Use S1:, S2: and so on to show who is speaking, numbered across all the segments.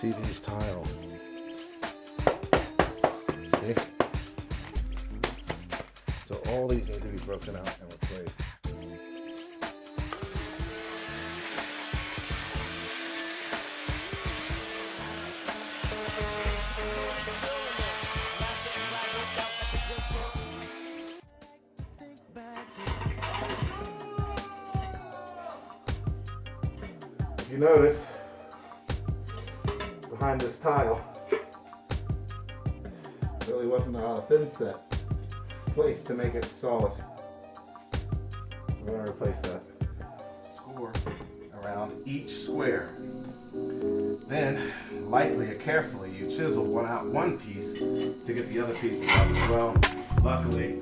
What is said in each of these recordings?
S1: see these tiles. See? So all these need to be broken out and replaced. If you notice, behind this tile really wasn't a thin set place to make it solid. We're going to replace that. Score around each square. Then, lightly or carefully, you chisel one piece to get the other pieces out as well. Luckily,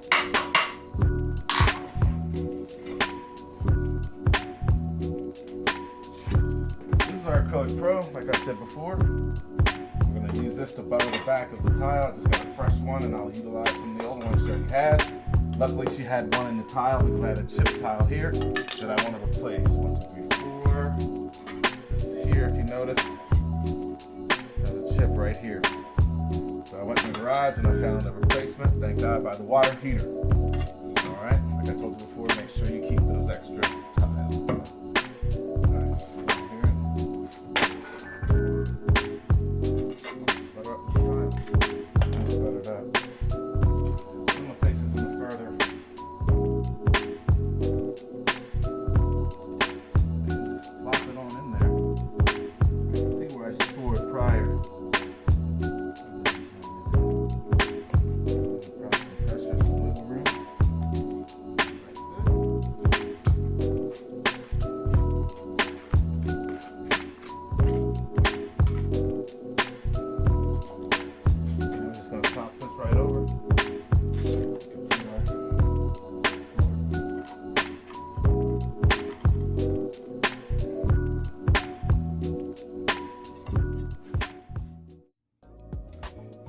S1: this is our Acrylic Pro, like I said before. I'm going to use this to butter the back of the tile. I just got a fresh one and I'll utilize some of the old ones she already has. Luckily she had one in the tile because I had a chip tile here that I want to replace. 1, 2, 3, 4. This is here if you notice. There's a chip right here. So I went in the garage and I found a replacement, thank God, by the water heater. Alright, like I told you before, make sure you keep those extra tiles.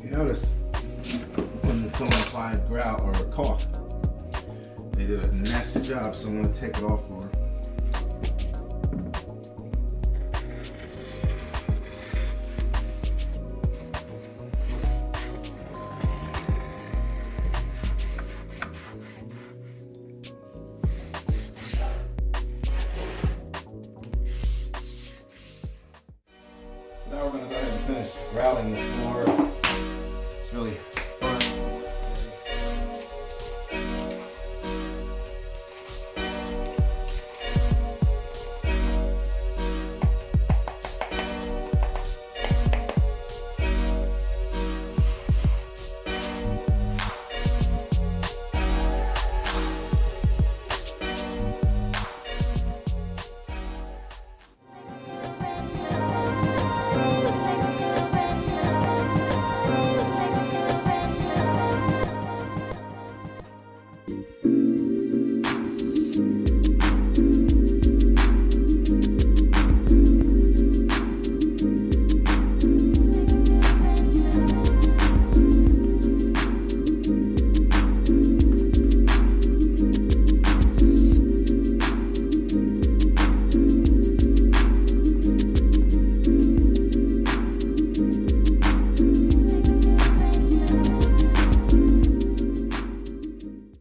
S1: You notice when someone applied grout or caulk, they did a nasty job, so I'm going to take it off for her. Now we're going to go ahead and finish grouting the floor. It's really